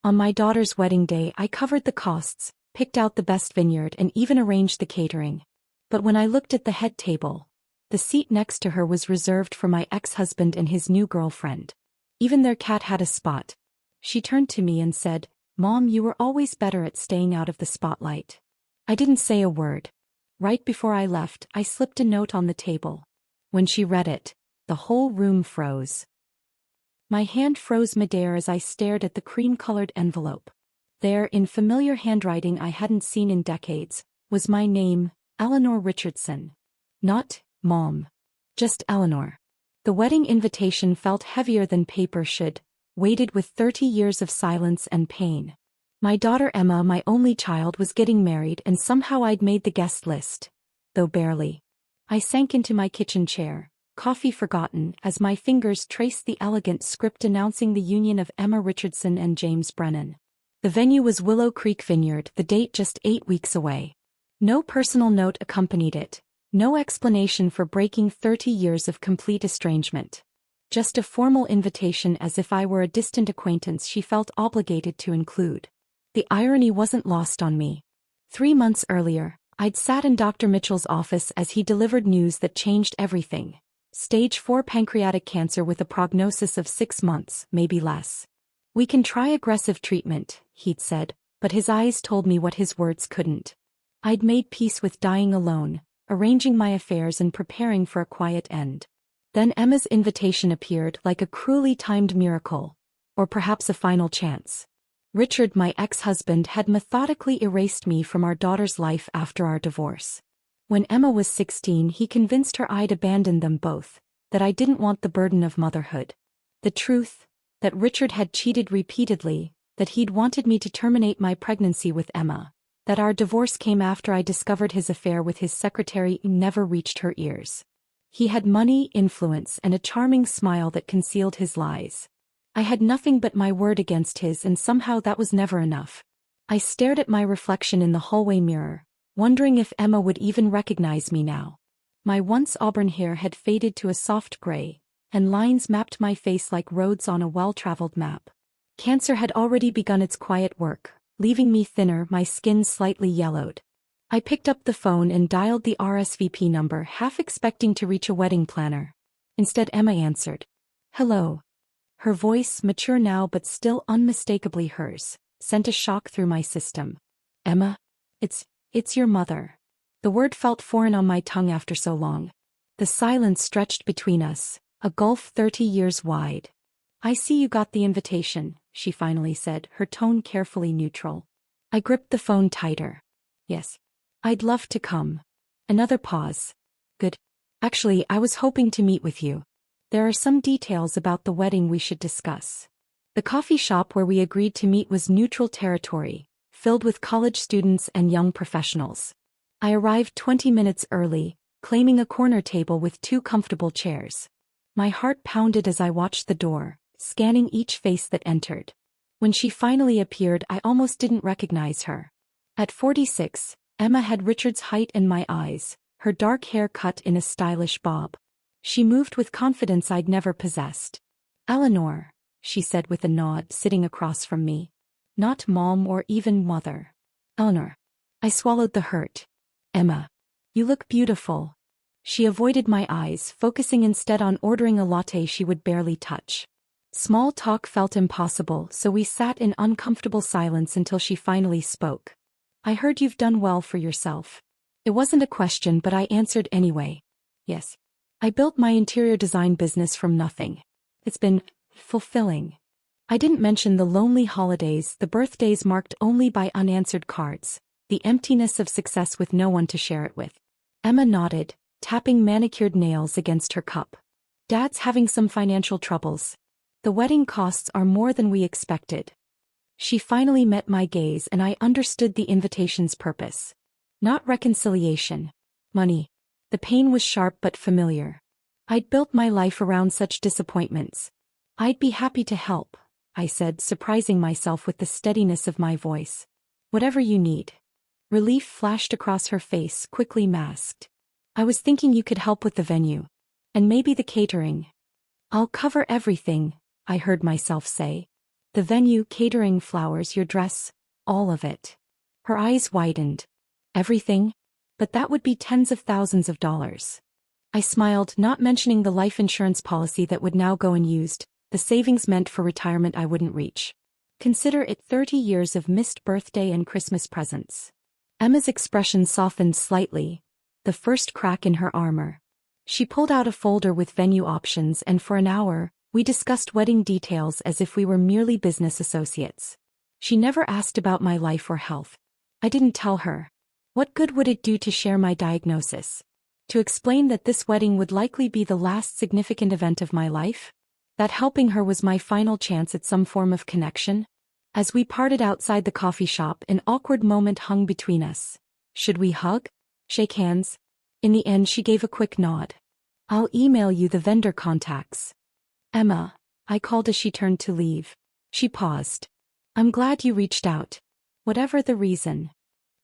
On my daughter's wedding day, I covered the costs, picked out the best vineyard, and even arranged the catering. But when I looked at the head table, the seat next to her was reserved for my ex-husband and his new girlfriend. Even their cat had a spot. She turned to me and said, "Mom, you were always better at staying out of the spotlight." I didn't say a word. Right before I left, I slipped a note on the table. When she read it, the whole room froze. My hand froze midair as I stared at the cream-colored envelope. There, in familiar handwriting I hadn't seen in decades, was my name, Eleanor Richardson. Not Mom. Just Eleanor. The wedding invitation felt heavier than paper should, weighted with 30 years of silence and pain. My daughter Emma, my only child, was getting married, and somehow I'd made the guest list, though barely. I sank into my kitchen chair, coffee forgotten, as my fingers traced the elegant script announcing the union of Emma Richardson and James Brennan. The venue was Willow Creek Vineyard, the date just 8 weeks away. No personal note accompanied it, no explanation for breaking 30 years of complete estrangement. Just a formal invitation, as if I were a distant acquaintance she felt obligated to include. The irony wasn't lost on me. 3 months earlier, I'd sat in Dr. Mitchell's office as he delivered news that changed everything. Stage 4 pancreatic cancer with a prognosis of 6 months, maybe less. "We can try aggressive treatment," he'd said, but his eyes told me what his words couldn't. I'd made peace with dying alone, arranging my affairs and preparing for a quiet end. Then Emma's invitation appeared, like a cruelly timed miracle, or perhaps a final chance. Richard, my ex-husband, had methodically erased me from our daughter's life after our divorce. When Emma was 16, he convinced her I'd abandoned them both, that I didn't want the burden of motherhood. The truth, that Richard had cheated repeatedly, that he'd wanted me to terminate my pregnancy with Emma, that our divorce came after I discovered his affair with his secretary, never reached her ears. He had money, influence, and a charming smile that concealed his lies. I had nothing but my word against his, and somehow that was never enough. I stared at my reflection in the hallway mirror, wondering if Emma would even recognize me now. My once auburn hair had faded to a soft gray, and lines mapped my face like roads on a well-traveled map. Cancer had already begun its quiet work, leaving me thinner, my skin slightly yellowed. I picked up the phone and dialed the RSVP number, half expecting to reach a wedding planner. Instead, Emma answered. "Hello." Her voice, mature now but still unmistakably hers, sent a shock through my system. "Emma? It's your mother." The word felt foreign on my tongue after so long. The silence stretched between us, a gulf 30 years wide. "I see you got the invitation," she finally said, her tone carefully neutral. I gripped the phone tighter. "Yes. I'd love to come." Another pause. "Good. Actually, I was hoping to meet with you. There are some details about the wedding we should discuss." The coffee shop where we agreed to meet was neutral territory, filled with college students and young professionals. I arrived 20 minutes early, claiming a corner table with 2 comfortable chairs. My heart pounded as I watched the door, scanning each face that entered. When she finally appeared, I almost didn't recognize her. At 46, Emma had Richard's height and my eyes, her dark hair cut in a stylish bob. She moved with confidence I'd never possessed. "Eleanor," she said with a nod, sitting across from me. Not Mom or even Mother. "Eleanor." I swallowed the hurt. "Emma. You look beautiful." She avoided my eyes, focusing instead on ordering a latte she would barely touch. Small talk felt impossible, so we sat in uncomfortable silence until she finally spoke. "I heard you've done well for yourself." It wasn't a question, but I answered anyway. "Yes. I built my interior design business from nothing. It's been fulfilling." I didn't mention the lonely holidays, the birthdays marked only by unanswered cards, the emptiness of success with no one to share it with. Emma nodded, tapping manicured nails against her cup. "Dad's having some financial troubles. The wedding costs are more than we expected." She finally met my gaze, and I understood the invitation's purpose. Not reconciliation. Money. The pain was sharp but familiar. I'd built my life around such disappointments. "I'd be happy to help," I said, surprising myself with the steadiness of my voice. "Whatever you need." Relief flashed across her face, quickly masked. "I was thinking you could help with the venue. And maybe the catering." "I'll cover everything," I heard myself say. The The venue, catering, flowers, your dress, all of it. Her eyes widened. Everything? But that would be tens of thousands of dollars. I smiled, not mentioning the life insurance policy that would now go unused, the savings meant for retirement I wouldn't reach. Consider it 30 years of missed birthday and Christmas presents. Emma's expression softened slightly, the first crack in her armor. She pulled out a folder with venue options, and for an hour, we discussed wedding details as if we were merely business associates. She never asked about my life or health. I didn't tell her. What good would it do to share my diagnosis? To explain that this wedding would likely be the last significant event of my life? That helping her was my final chance at some form of connection? As we parted outside the coffee shop, an awkward moment hung between us. Should we hug? Shake hands? In the end, she gave a quick nod. I'll email you the vendor contacts. Emma, I called as she turned to leave. She paused. I'm glad you reached out. Whatever the reason.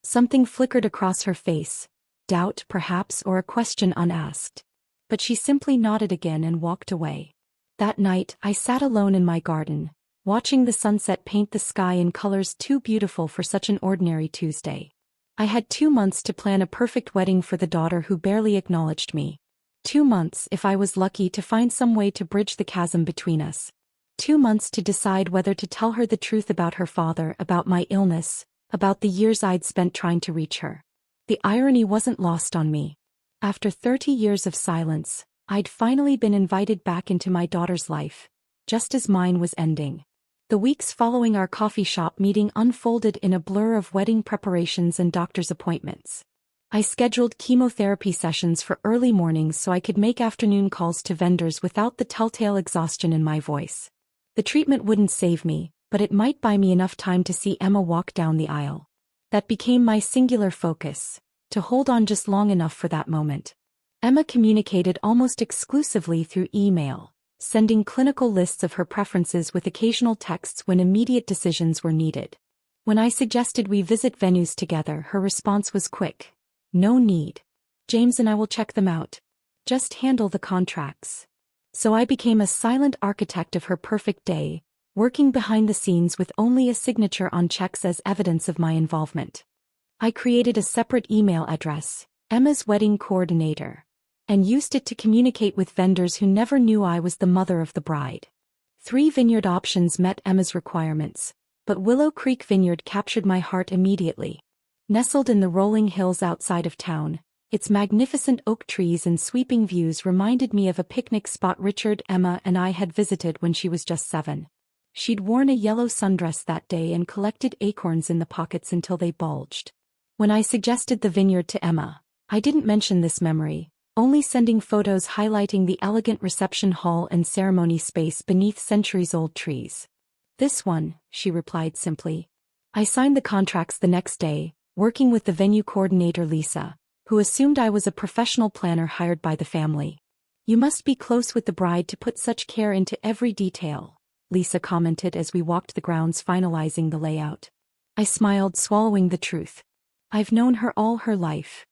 Something flickered across her face. Doubt, perhaps, or a question unasked. But she simply nodded again and walked away. That night, I sat alone in my garden, watching the sunset paint the sky in colors too beautiful for such an ordinary Tuesday. I had 2 months to plan a perfect wedding for the daughter who barely acknowledged me. 2 months, if I was lucky, to find some way to bridge the chasm between us. 2 months to decide whether to tell her the truth about her father, about my illness, about the years I'd spent trying to reach her. The irony wasn't lost on me. After 30 years of silence, I'd finally been invited back into my daughter's life, just as mine was ending. The weeks following our coffee shop meeting unfolded in a blur of wedding preparations and doctor's appointments. I scheduled chemotherapy sessions for early mornings so I could make afternoon calls to vendors without the telltale exhaustion in my voice. The treatment wouldn't save me, but it might buy me enough time to see Emma walk down the aisle. That became my singular focus, to hold on just long enough for that moment. Emma communicated almost exclusively through email, sending clinical lists of her preferences with occasional texts when immediate decisions were needed. When I suggested we visit venues together, her response was quick. No need. James and I will check them out. Just handle the contracts. So I became a silent architect of her perfect day, working behind the scenes with only a signature on checks as evidence of my involvement. I created a separate email address, Emma's Wedding Coordinator, and used it to communicate with vendors who never knew I was the mother of the bride. 3 vineyard options met Emma's requirements, but Willow Creek Vineyard captured my heart immediately. Nestled in the rolling hills outside of town, its magnificent oak trees and sweeping views reminded me of a picnic spot Richard, Emma, and I had visited when she was just 7. She'd worn a yellow sundress that day and collected acorns in the pockets until they bulged. When I suggested the vineyard to Emma, I didn't mention this memory, only sending photos highlighting the elegant reception hall and ceremony space beneath centuries-old trees. This one, she replied simply. I signed the contracts the next day, working with the venue coordinator Lisa, who assumed I was a professional planner hired by the family. You must be close with the bride to put such care into every detail, Lisa commented as we walked the grounds finalizing the layout. I smiled, swallowing the truth. I've known her all her life.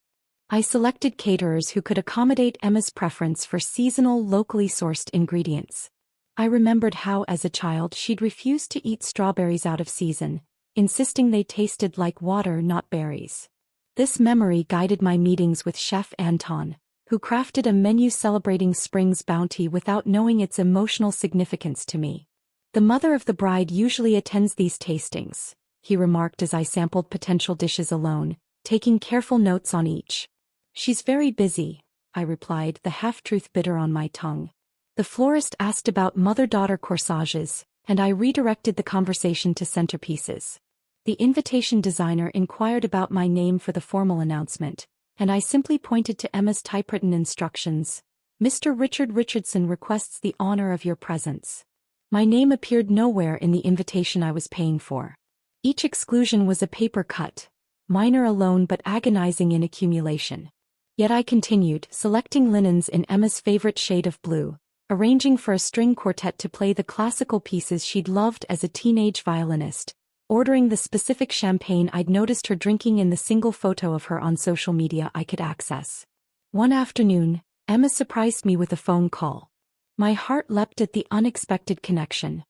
I selected caterers who could accommodate Emma's preference for seasonal, locally sourced ingredients. I remembered how, as a child, she'd refused to eat strawberries out of season, insisting they tasted like water, not berries. This memory guided my meetings with Chef Anton, who crafted a menu celebrating spring's bounty without knowing its emotional significance to me. The mother of the bride usually attends these tastings, he remarked as I sampled potential dishes alone, taking careful notes on each. She's very busy, I replied, the half-truth bitter on my tongue. The florist asked about mother-daughter corsages, and I redirected the conversation to centerpieces. The invitation designer inquired about my name for the formal announcement, and I simply pointed to Emma's typewritten instructions. Mr. Richard Richardson requests the honor of your presence. My name appeared nowhere in the invitation I was paying for. Each exclusion was a paper cut, minor alone but agonizing in accumulation. Yet I continued, selecting linens in Emma's favorite shade of blue, arranging for a string quartet to play the classical pieces she'd loved as a teenage violinist, ordering the specific champagne I'd noticed her drinking in the single photo of her on social media I could access. One afternoon, Emma surprised me with a phone call. My heart leapt at the unexpected connection.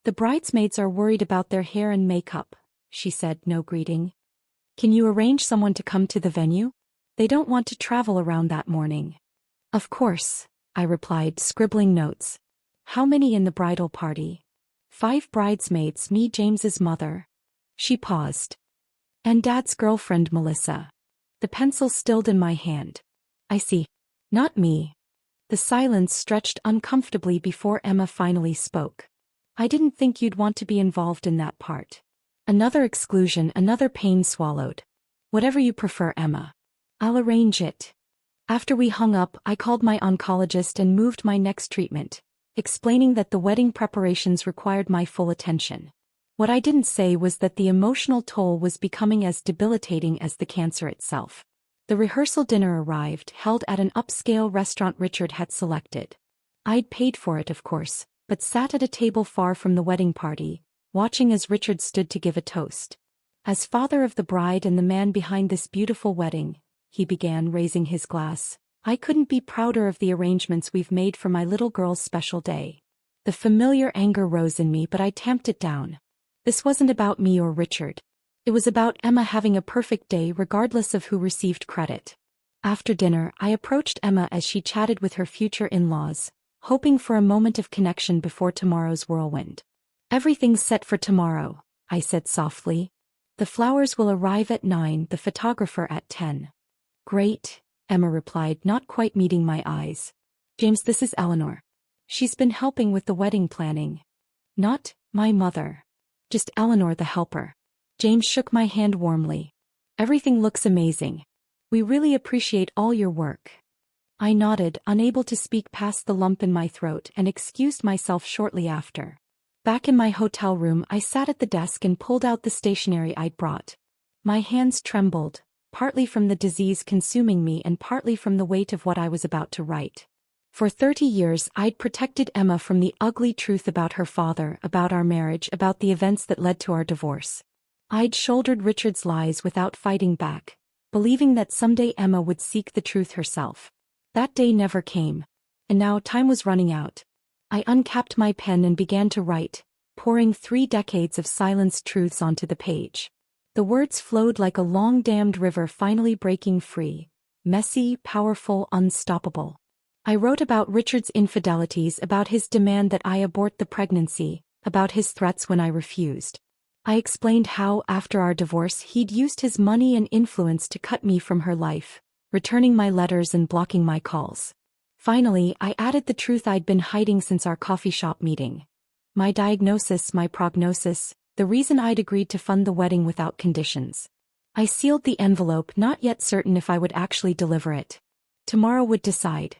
The bridesmaids are worried about their hair and makeup, she said, no greeting. Can you arrange someone to come to the venue? They don't want to travel around that morning. Of course, I replied, scribbling notes. How many in the bridal party? 5 bridesmaids, me, James's mother. She paused. And Dad's girlfriend, Melissa. The pencil stilled in my hand. I see. Not me. The silence stretched uncomfortably before Emma finally spoke. I didn't think you'd want to be involved in that part. Another exclusion, another pain swallowed. Whatever you prefer, Emma. I'll arrange it. After we hung up, I called my oncologist and moved my next treatment, explaining that the wedding preparations required my full attention. What I didn't say was that the emotional toll was becoming as debilitating as the cancer itself. The rehearsal dinner arrived, held at an upscale restaurant Richard had selected. I'd paid for it, of course, but sat at a table far from the wedding party, watching as Richard stood to give a toast. As father of the bride and the man behind this beautiful wedding, he began, raising his glass, I couldn't be prouder of the arrangements we've made for my little girl's special day. The familiar anger rose in me, but I tamped it down. This wasn't about me or Richard. It was about Emma having a perfect day regardless of who received credit. After dinner, I approached Emma as she chatted with her future in-laws, hoping for a moment of connection before tomorrow's whirlwind. Everything's set for tomorrow, I said softly. The flowers will arrive at 9, the photographer at 10. Great, Emma replied, not quite meeting my eyes. James, this is Eleanor. She's been helping with the wedding planning. Not my mother. Just Eleanor, the helper. James shook my hand warmly. Everything looks amazing. We really appreciate all your work. I nodded, unable to speak past the lump in my throat, and excused myself shortly after. Back in my hotel room, I sat at the desk and pulled out the stationery I'd brought. My hands trembled, partly from the disease consuming me and partly from the weight of what I was about to write. For 30 years I'd protected Emma from the ugly truth about her father, about our marriage, about the events that led to our divorce. I'd shouldered Richard's lies without fighting back, believing that someday Emma would seek the truth herself. That day never came. And now time was running out. I uncapped my pen and began to write, pouring 3 decades of silenced truths onto the page. The words flowed like a long-dammed river finally breaking free, messy, powerful, unstoppable. I wrote about Richard's infidelities, about his demand that I abort the pregnancy, about his threats when I refused. I explained how, after our divorce, he'd used his money and influence to cut me from her life, returning my letters and blocking my calls. Finally, I added the truth I'd been hiding since our coffee shop meeting. My diagnosis, my prognosis, the reason I'd agreed to fund the wedding without conditions. I sealed the envelope, not yet certain if I would actually deliver it. Tomorrow would decide.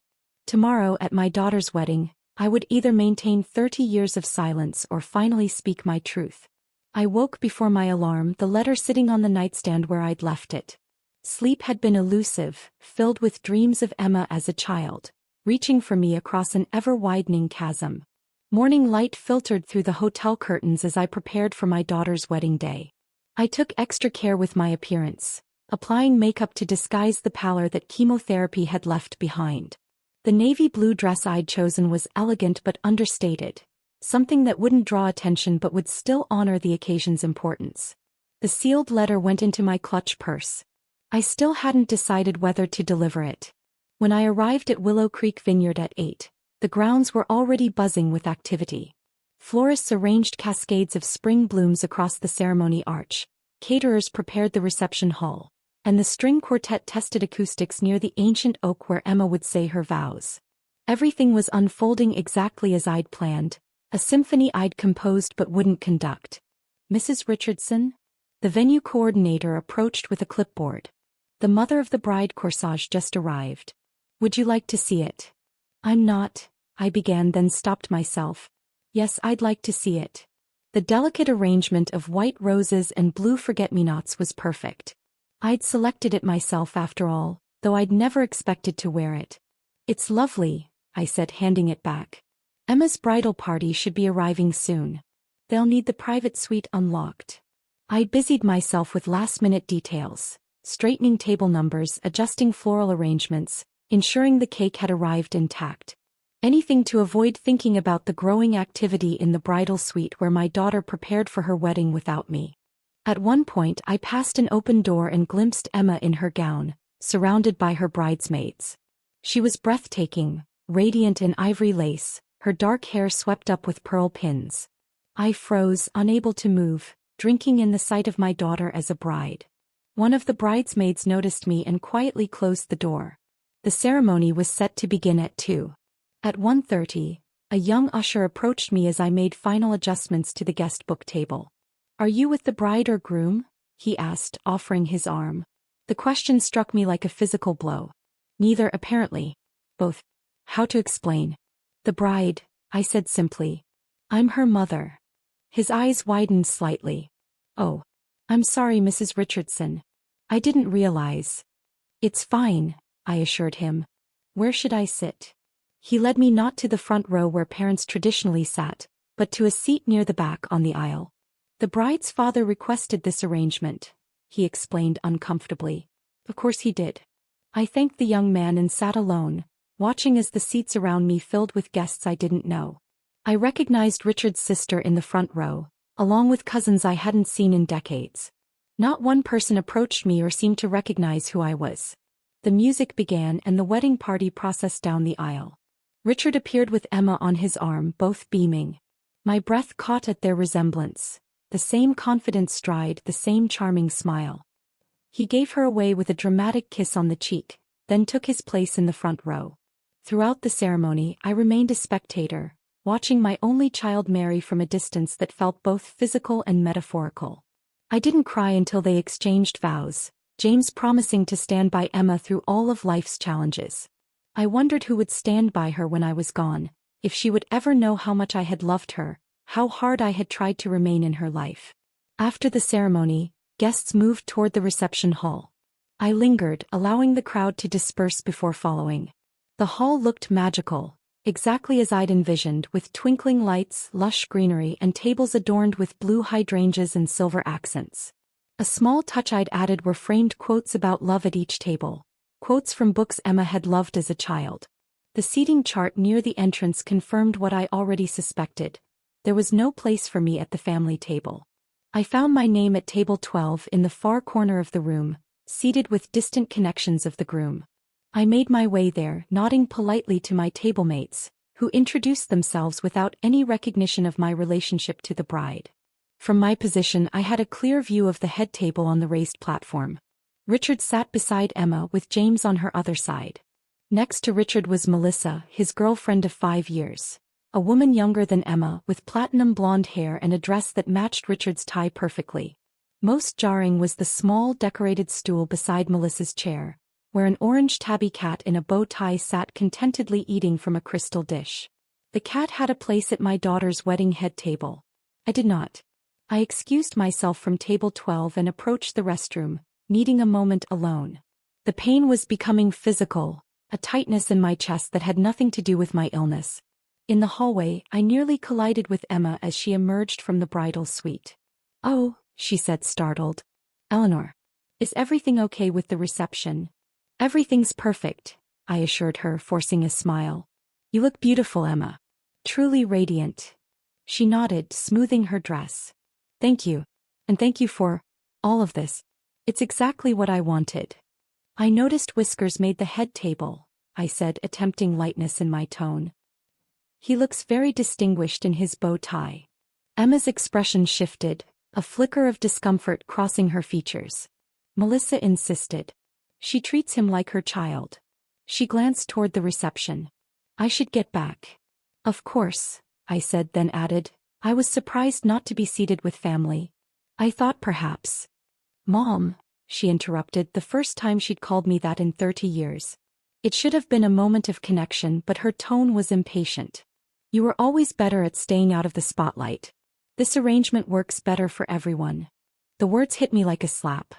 Tomorrow, at my daughter's wedding, I would either maintain 30 years of silence or finally speak my truth. I woke before my alarm, the letter sitting on the nightstand where I'd left it. Sleep had been elusive, filled with dreams of Emma as a child, reaching for me across an ever-widening chasm. Morning light filtered through the hotel curtains as I prepared for my daughter's wedding day. I took extra care with my appearance, applying makeup to disguise the pallor that chemotherapy had left behind. The navy blue dress I'd chosen was elegant but understated, something that wouldn't draw attention but would still honor the occasion's importance. The sealed letter went into my clutch purse. I still hadn't decided whether to deliver it. When I arrived at Willow Creek Vineyard at 8, the grounds were already buzzing with activity. Florists arranged cascades of spring blooms across the ceremony arch, caterers prepared the reception hall, and the string quartet tested acoustics near the ancient oak where Emma would say her vows. Everything was unfolding exactly as I'd planned, a symphony I'd composed but wouldn't conduct. Mrs. Richardson? The venue coordinator approached with a clipboard. The mother of the bride corsage just arrived. Would you like to see it? I'm not, I began, then stopped myself. Yes, I'd like to see it. The delicate arrangement of white roses and blue forget-me-nots was perfect. I'd selected it myself after all, though I'd never expected to wear it. It's lovely, I said, handing it back. Emma's bridal party should be arriving soon. They'll need the private suite unlocked. I busied myself with last-minute details, straightening table numbers, adjusting floral arrangements, ensuring the cake had arrived intact. Anything to avoid thinking about the growing activity in the bridal suite where my daughter prepared for her wedding without me. At one point I passed an open door and glimpsed Emma in her gown, surrounded by her bridesmaids. She was breathtaking, radiant in ivory lace, her dark hair swept up with pearl pins. I froze, unable to move, drinking in the sight of my daughter as a bride. One of the bridesmaids noticed me and quietly closed the door. The ceremony was set to begin at 2. At 1:30, a young usher approached me as I made final adjustments to the guest book table. "Are you with the bride or groom?" he asked, offering his arm. The question struck me like a physical blow. Neither, apparently. Both. How to explain? "The bride," I said simply. "I'm her mother." His eyes widened slightly. "Oh. I'm sorry, Mrs. Richardson. I didn't realize." "It's fine," I assured him. "Where should I sit?" He led me not to the front row where parents traditionally sat, but to a seat near the back on the aisle. "The bride's father requested this arrangement," he explained uncomfortably. Of course he did. I thanked the young man and sat alone, watching as the seats around me filled with guests I didn't know. I recognized Richard's sister in the front row, along with cousins I hadn't seen in decades. Not one person approached me or seemed to recognize who I was. The music began and the wedding party processed down the aisle. Richard appeared with Emma on his arm, both beaming. My breath caught at their resemblance. The same confident stride, the same charming smile. He gave her away with a dramatic kiss on the cheek, then took his place in the front row. Throughout the ceremony, I remained a spectator, watching my only child marry from a distance that felt both physical and metaphorical. I didn't cry until they exchanged vows, James promising to stand by Emma through all of life's challenges. I wondered who would stand by her when I was gone, if she would ever know how much I had loved her, how hard I had tried to remain in her life. After the ceremony, guests moved toward the reception hall. I lingered, allowing the crowd to disperse before following. The hall looked magical, exactly as I'd envisioned, with twinkling lights, lush greenery, and tables adorned with blue hydrangeas and silver accents. A small touch I'd added were framed quotes about love at each table, quotes from books Emma had loved as a child. The seating chart near the entrance confirmed what I already suspected. There was no place for me at the family table. I found my name at table 12 in the far corner of the room, seated with distant connections of the groom. I made my way there, nodding politely to my table mates, who introduced themselves without any recognition of my relationship to the bride. From my position I had a clear view of the head table on the raised platform. Richard sat beside Emma with James on her other side. Next to Richard was Melissa, his girlfriend of 5 years. A woman younger than Emma, with platinum blonde hair and a dress that matched Richard's tie perfectly. Most jarring was the small decorated stool beside Melissa's chair, where an orange tabby cat in a bow tie sat contentedly eating from a crystal dish. The cat had a place at my daughter's wedding head table. I did not. I excused myself from table 12 and approached the restroom, needing a moment alone. The pain was becoming physical, a tightness in my chest that had nothing to do with my illness. In the hallway, I nearly collided with Emma as she emerged from the bridal suite. "Oh," she said, startled. "Eleanor. Is everything okay with the reception?" "Everything's perfect," I assured her, forcing a smile. "You look beautiful, Emma. Truly radiant." She nodded, smoothing her dress. "Thank you. And thank you for all of this. It's exactly what I wanted." "I noticed whiskers made the head table," I said, attempting lightness in my tone. "He looks very distinguished in his bow tie." Emma's expression shifted, a flicker of discomfort crossing her features. Melissa insisted. "She treats him like her child." She glanced toward the reception. "I should get back." "Of course," I said, then added, "I was surprised not to be seated with family. I thought perhaps—" "Mom," she interrupted, the first time she'd called me that in 30 years. It should have been a moment of connection, but her tone was impatient. "You were always better at staying out of the spotlight. This arrangement works better for everyone." The words hit me like a slap.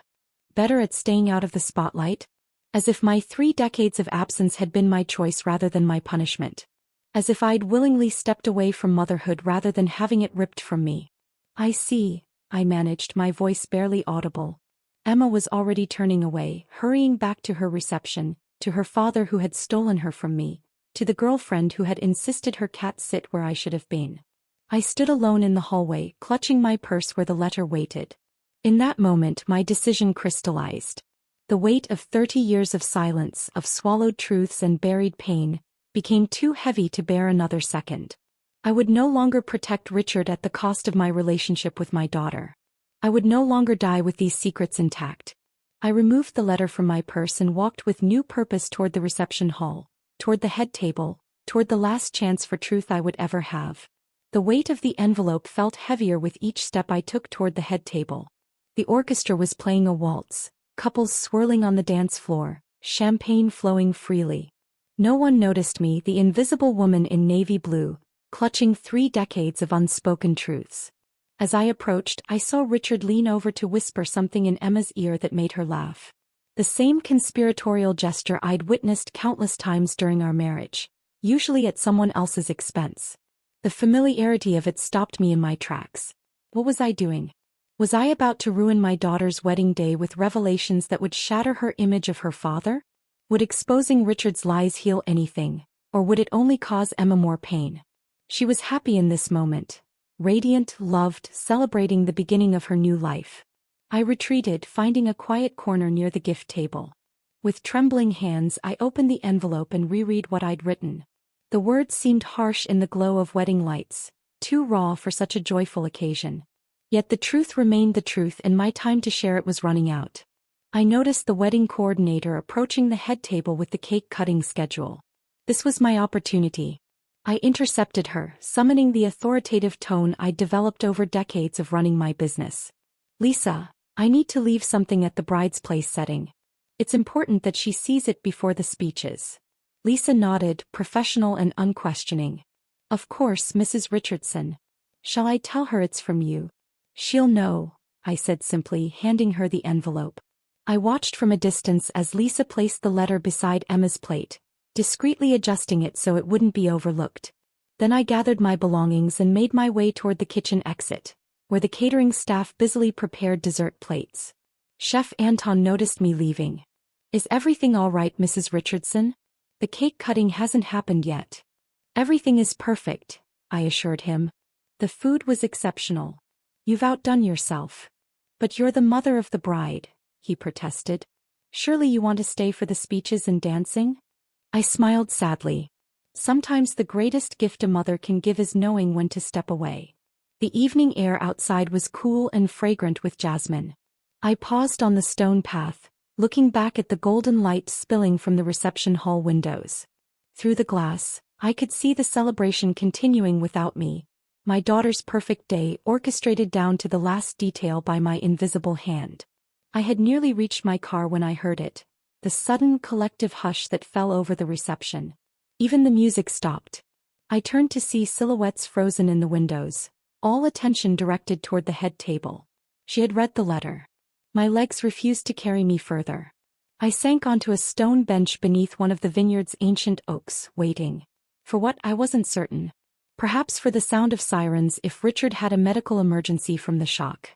Better at staying out of the spotlight? As if my 3 decades of absence had been my choice rather than my punishment. As if I'd willingly stepped away from motherhood rather than having it ripped from me. "I see," I managed, my voice barely audible. Emma was already turning away, hurrying back to her reception, to her father who had stolen her from me, to the girlfriend who had insisted her cat sit where I should have been. I stood alone in the hallway, clutching my purse where the letter waited. In that moment, my decision crystallized. The weight of 30 years of silence, of swallowed truths and buried pain, became too heavy to bear another second. I would no longer protect Richard at the cost of my relationship with my daughter. I would no longer die with these secrets intact. I removed the letter from my purse and walked with new purpose toward the reception hall, toward the head table, toward the last chance for truth I would ever have. The weight of the envelope felt heavier with each step I took toward the head table. The orchestra was playing a waltz, couples swirling on the dance floor, champagne flowing freely. No one noticed me, the invisible woman in navy blue, clutching 3 decades of unspoken truths. As I approached, I saw Richard lean over to whisper something in Emma's ear that made her laugh. The same conspiratorial gesture I'd witnessed countless times during our marriage, usually at someone else's expense. The familiarity of it stopped me in my tracks. What was I doing? Was I about to ruin my daughter's wedding day with revelations that would shatter her image of her father? Would exposing Richard's lies heal anything, or would it only cause Emma more pain? She was happy in this moment, radiant, loved, celebrating the beginning of her new life. I retreated, finding a quiet corner near the gift table. With trembling hands, I opened the envelope and reread what I'd written. The words seemed harsh in the glow of wedding lights, too raw for such a joyful occasion. Yet the truth remained the truth, and my time to share it was running out. I noticed the wedding coordinator approaching the head table with the cake-cutting schedule. This was my opportunity. I intercepted her, summoning the authoritative tone I'd developed over decades of running my business. "Lisa, I need to leave something at the bride's place setting. It's important that she sees it before the speeches." Lisa nodded, professional and unquestioning. "Of course, Mrs. Richardson. Shall I tell her it's from you?" "She'll know," I said simply, handing her the envelope. I watched from a distance as Lisa placed the letter beside Emma's plate, discreetly adjusting it so it wouldn't be overlooked. Then I gathered my belongings and made my way toward the kitchen exit, where the catering staff busily prepared dessert plates. Chef Anton noticed me leaving. "Is everything all right, Mrs. Richardson? The cake cutting hasn't happened yet." "Everything is perfect," I assured him. "The food was exceptional. You've outdone yourself." "But you're the mother of the bride," he protested. "Surely you want to stay for the speeches and dancing?" I smiled sadly. Sometimes the greatest gift a mother can give is knowing when to step away. The evening air outside was cool and fragrant with jasmine. I paused on the stone path, looking back at the golden light spilling from the reception hall windows. Through the glass, I could see the celebration continuing without me, my daughter's perfect day orchestrated down to the last detail by my invisible hand. I had nearly reached my car when I heard it, the sudden collective hush that fell over the reception. Even the music stopped. I turned to see silhouettes frozen in the windows, all attention directed toward the head table. She had read the letter. My legs refused to carry me further. I sank onto a stone bench beneath one of the vineyard's ancient oaks, waiting. For what, I wasn't certain. Perhaps for the sound of sirens if Richard had a medical emergency from the shock.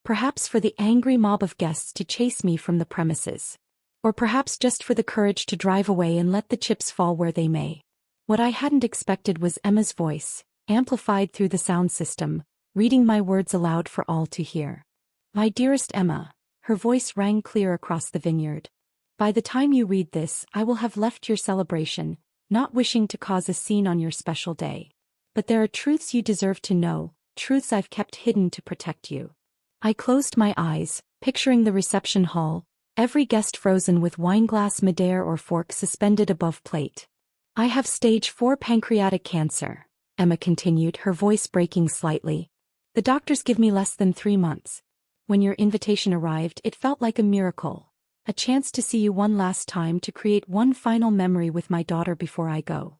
Perhaps for the angry mob of guests to chase me from the premises. Or perhaps just for the courage to drive away and let the chips fall where they may. What I hadn't expected was Emma's voice, amplified through the sound system, reading my words aloud for all to hear. "My dearest Emma," her voice rang clear across the vineyard. "By the time you read this, I will have left your celebration, not wishing to cause a scene on your special day. But there are truths you deserve to know, truths I've kept hidden to protect you." I closed my eyes, picturing the reception hall, every guest frozen with wineglass, midair or fork suspended above plate. "I have stage 4 pancreatic cancer," Emma continued, her voice breaking slightly. "The doctors give me less than 3 months. When your invitation arrived, it felt like a miracle, a chance to see you one last time, to create one final memory with my daughter before I go."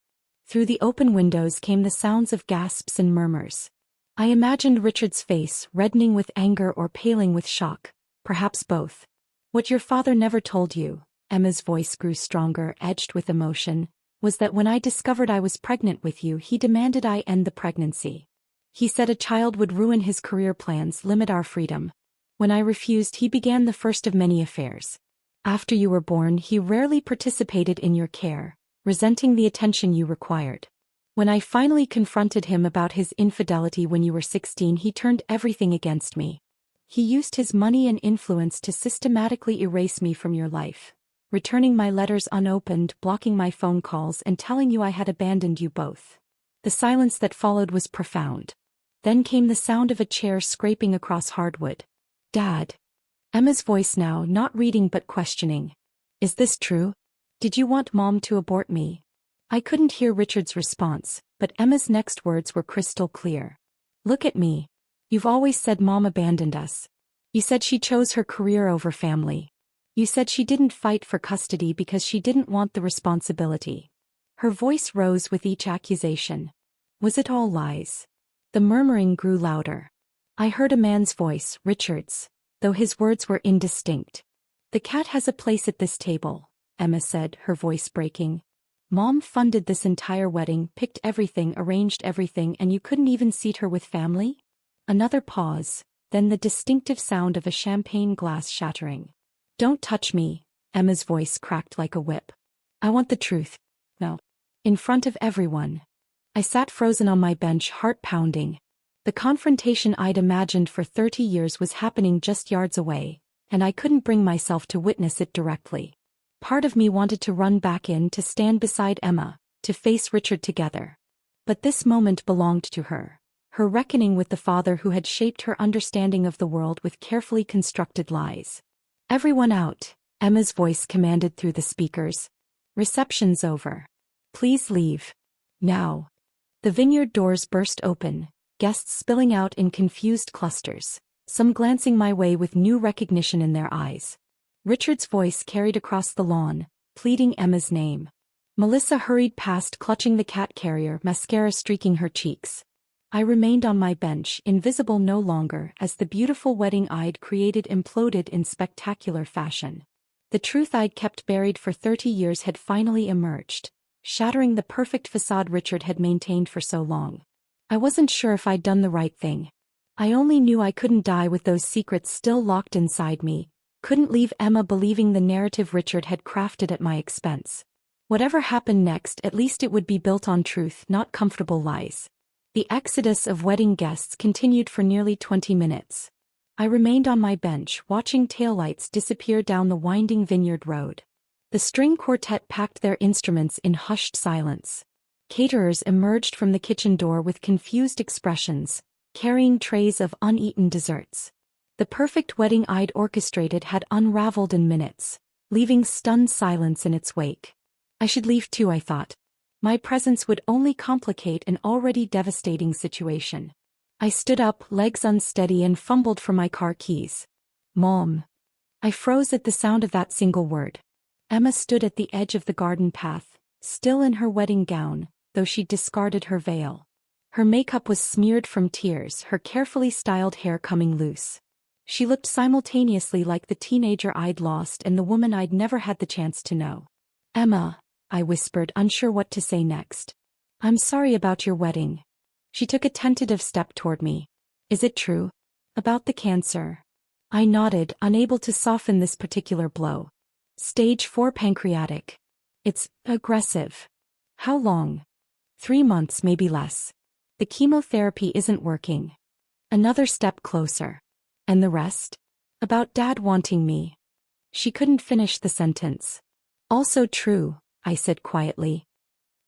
Through the open windows came the sounds of gasps and murmurs. I imagined Richard's face, reddening with anger or paling with shock, perhaps both. "What your father never told you," Emma's voice grew stronger, edged with emotion, "was that when I discovered I was pregnant with you, he demanded I end the pregnancy. He said a child would ruin his career plans, limit our freedom. When I refused, he began the first of many affairs. After you were born, he rarely participated in your care, resenting the attention you required. When I finally confronted him about his infidelity when you were 16, he turned everything against me. He used his money and influence to systematically erase me from your life, returning my letters unopened, blocking my phone calls, and telling you I had abandoned you both. The silence that followed was profound. Then came the sound of a chair scraping across hardwood. Dad. Emma's voice now, not reading but questioning. Is this true? Did you want Mom to abort me? I couldn't hear Richard's response, but Emma's next words were crystal clear. Look at me. You've always said Mom abandoned us. You said she chose her career over family. You said she didn't fight for custody because she didn't want the responsibility. Her voice rose with each accusation. Was it all lies? The murmuring grew louder. I heard a man's voice, Richard's, though his words were indistinct. The cat has a place at this table, Emma said, her voice breaking. Mom funded this entire wedding, picked everything, arranged everything, and you couldn't even seat her with family? Another pause, then the distinctive sound of a champagne glass shattering. Don't touch me, Emma's voice cracked like a whip. I want the truth. No. In front of everyone. I sat frozen on my bench, heart pounding. The confrontation I'd imagined for 30 years was happening just yards away, and I couldn't bring myself to witness it directly. Part of me wanted to run back in, to stand beside Emma, to face Richard together. But this moment belonged to her, her reckoning with the father who had shaped her understanding of the world with carefully constructed lies. Everyone out, Emma's voice commanded through the speakers. Reception's over. Please leave. Now. The vineyard doors burst open, guests spilling out in confused clusters, some glancing my way with new recognition in their eyes. Richard's voice carried across the lawn, pleading Emma's name. Melissa hurried past, clutching the cat carrier, mascara streaking her cheeks. I remained on my bench, invisible no longer, as the beautiful wedding I'd created imploded in spectacular fashion. The truth I'd kept buried for 30 years had finally emerged, shattering the perfect facade Richard had maintained for so long. I wasn't sure if I'd done the right thing. I only knew I couldn't die with those secrets still locked inside me, couldn't leave Emma believing the narrative Richard had crafted at my expense. Whatever happened next, at least it would be built on truth, not comfortable lies. The exodus of wedding guests continued for nearly 20 minutes. I remained on my bench, watching taillights disappear down the winding vineyard road. The string quartet packed their instruments in hushed silence. Caterers emerged from the kitchen door with confused expressions, carrying trays of uneaten desserts. The perfect wedding I'd orchestrated had unraveled in minutes, leaving stunned silence in its wake. I should leave too, I thought. My presence would only complicate an already devastating situation. I stood up, legs unsteady, and fumbled for my car keys. Mom. I froze at the sound of that single word. Emma stood at the edge of the garden path, still in her wedding gown, though she'd discarded her veil. Her makeup was smeared from tears, her carefully styled hair coming loose. She looked simultaneously like the teenager I'd lost and the woman I'd never had the chance to know. Emma, I whispered, unsure what to say next. I'm sorry about your wedding. She took a tentative step toward me. Is it true? About the cancer? I nodded, unable to soften this particular blow. Stage 4 pancreatic. It's aggressive. How long? 3 months, maybe less. The chemotherapy isn't working. Another step closer. And the rest? About Dad wanting me. She couldn't finish the sentence. Also true, I said quietly.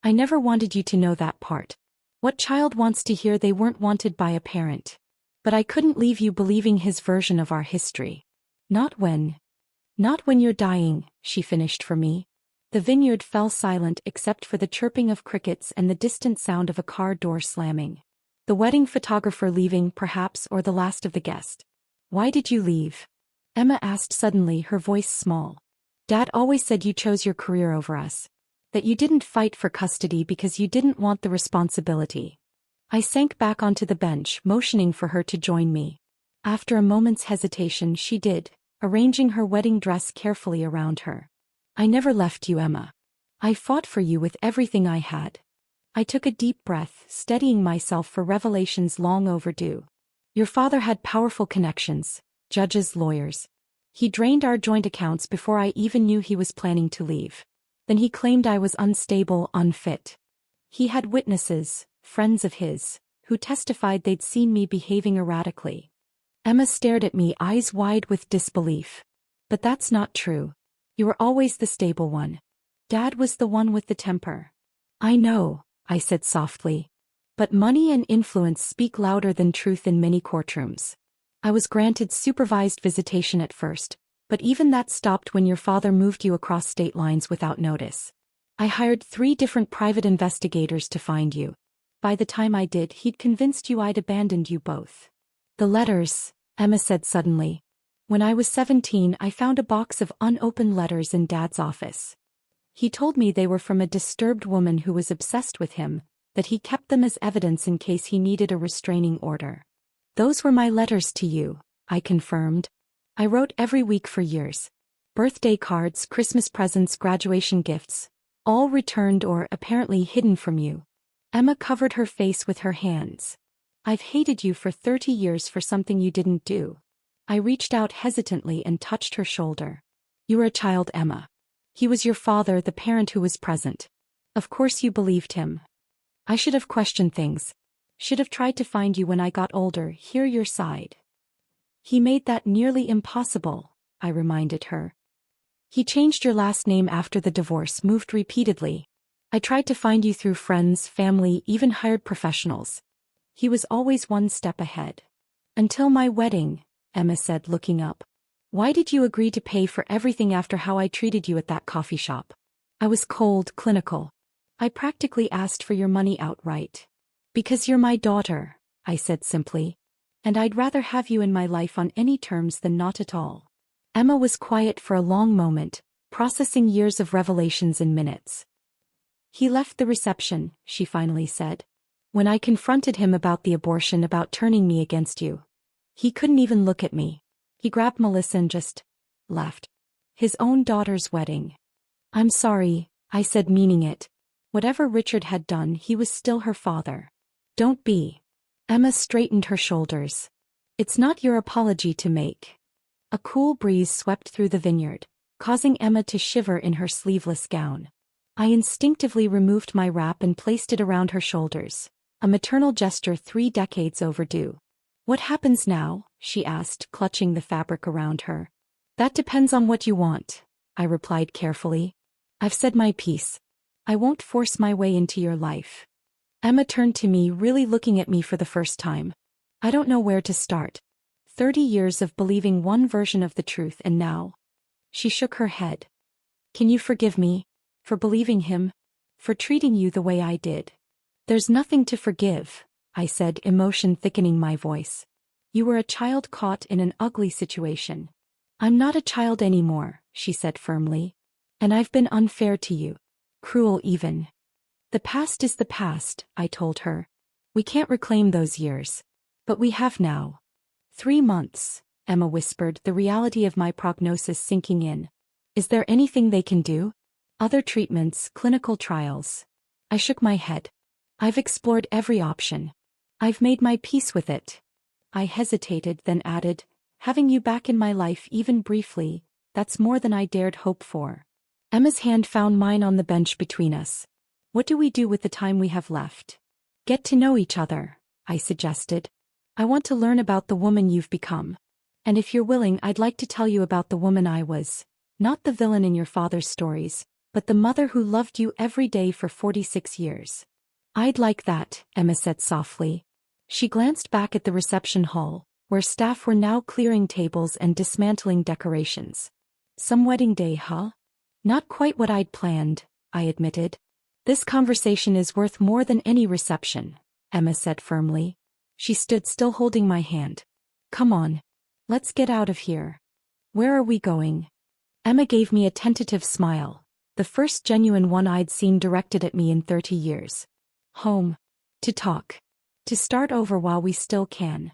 I never wanted you to know that part. What child wants to hear they weren't wanted by a parent? But I couldn't leave you believing his version of our history. Not when you're dying, she finished for me. The vineyard fell silent except for the chirping of crickets and the distant sound of a car door slamming. The wedding photographer leaving, perhaps, or the last of the guests. Why did you leave? Emma asked suddenly, her voice small. Dad always said you chose your career over us. That you didn't fight for custody because you didn't want the responsibility. I sank back onto the bench, motioning for her to join me. After a moment's hesitation, she did, arranging her wedding dress carefully around her. I never left you, Emma. I fought for you with everything I had. I took a deep breath, steadying myself for revelations long overdue. Your father had powerful connections, judges, lawyers. He drained our joint accounts before I even knew he was planning to leave. Then he claimed I was unstable, unfit. He had witnesses, friends of his, who testified they'd seen me behaving erratically. Emma stared at me, eyes wide with disbelief. But that's not true. You were always the stable one. Dad was the one with the temper. I know, I said softly. But money and influence speak louder than truth in many courtrooms. I was granted supervised visitation at first, but even that stopped when your father moved you across state lines without notice. I hired 3 different private investigators to find you. By the time I did, he'd convinced you I'd abandoned you both. The letters, Emma said suddenly. When I was 17, I found a box of unopened letters in Dad's office. He told me they were from a disturbed woman who was obsessed with him, that he kept them as evidence in case he needed a restraining order. Those were my letters to you, I confirmed. I wrote every week for years. Birthday cards, Christmas presents, graduation gifts, all returned or apparently hidden from you. Emma covered her face with her hands. I've hated you for 30 years for something you didn't do. I reached out hesitantly and touched her shoulder. You were a child, Emma. He was your father, the parent who was present. Of course you believed him. I should have questioned things. Should have tried to find you when I got older, hear your side. He made that nearly impossible, I reminded her. He changed your last name after the divorce, moved repeatedly. I tried to find you through friends, family, even hired professionals. He was always one step ahead. Until my wedding, Emma said, looking up. Why did you agree to pay for everything after how I treated you at that coffee shop? I was cold, clinical. I practically asked for your money outright. Because you're my daughter, I said simply. And I'd rather have you in my life on any terms than not at all. Emma was quiet for a long moment, processing years of revelations in minutes. He left the reception, she finally said. When I confronted him about the abortion, about turning me against you, he couldn't even look at me. He grabbed Melissa and just left. His own daughter's wedding. I'm sorry, I said, meaning it. Whatever Richard had done, he was still her father. Don't be. Emma straightened her shoulders. It's not your apology to make. A cool breeze swept through the vineyard, causing Emma to shiver in her sleeveless gown. I instinctively removed my wrap and placed it around her shoulders, a maternal gesture 3 decades overdue. What happens now? She asked, clutching the fabric around her. That depends on what you want, I replied carefully. I've said my piece. I won't force my way into your life. Emma turned to me, really looking at me for the first time. I don't know where to start. 30 years of believing one version of the truth, and now. She shook her head. Can you forgive me? For believing him? For treating you the way I did? There's nothing to forgive, I said, emotion thickening my voice. You were a child caught in an ugly situation. I'm not a child anymore, she said firmly. And I've been unfair to you. Cruel even. The past is the past, I told her. We can't reclaim those years. But we have now. 3 months, Emma whispered, the reality of my prognosis sinking in. Is there anything they can do? Other treatments, clinical trials? I shook my head. I've explored every option. I've made my peace with it. I hesitated, then added, having you back in my life even briefly, that's more than I dared hope for. Emma's hand found mine on the bench between us. What do we do with the time we have left? Get to know each other, I suggested. I want to learn about the woman you've become. And if you're willing, I'd like to tell you about the woman I was. Not the villain in your father's stories, but the mother who loved you every day for 46 years. I'd like that, Emma said softly. She glanced back at the reception hall, where staff were now clearing tables and dismantling decorations. Some wedding day, huh? Not quite what I'd planned, I admitted. This conversation is worth more than any reception, Emma said firmly. She stood still, holding my hand. Come on. Let's get out of here. Where are we going? Emma gave me a tentative smile, the first genuine one I'd seen directed at me in 30 years. Home. To talk. To start over while we still can.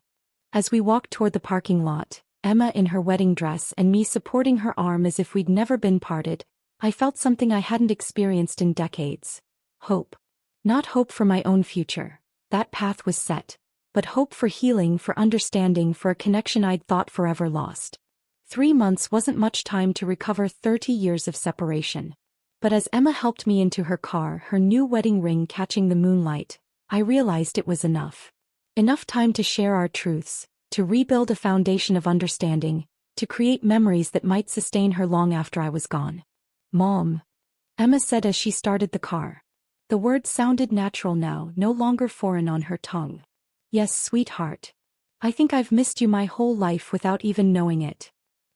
As we walked toward the parking lot, Emma in her wedding dress and me supporting her arm as if we'd never been parted, I felt something I hadn't experienced in decades. Hope. Not hope for my own future. That path was set. But hope for healing, for understanding, for a connection I'd thought forever lost. 3 months wasn't much time to recover 30 years of separation. But as Emma helped me into her car, her new wedding ring catching the moonlight, I realized it was enough. Enough time to share our truths, to rebuild a foundation of understanding, to create memories that might sustain her long after I was gone. "Mom," Emma said as she started the car. The words sounded natural now, no longer foreign on her tongue. "Yes, sweetheart. I think I've missed you my whole life without even knowing it."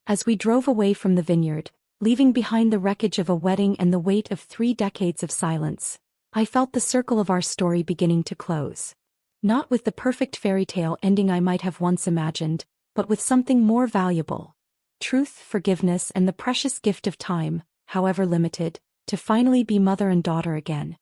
As we drove away from the vineyard, leaving behind the wreckage of a wedding and the weight of 3 decades of silence, I felt the circle of our story beginning to close. Not with the perfect fairy tale ending I might have once imagined, but with something more valuable: truth, forgiveness, and the precious gift of time, however limited, to finally be mother and daughter again.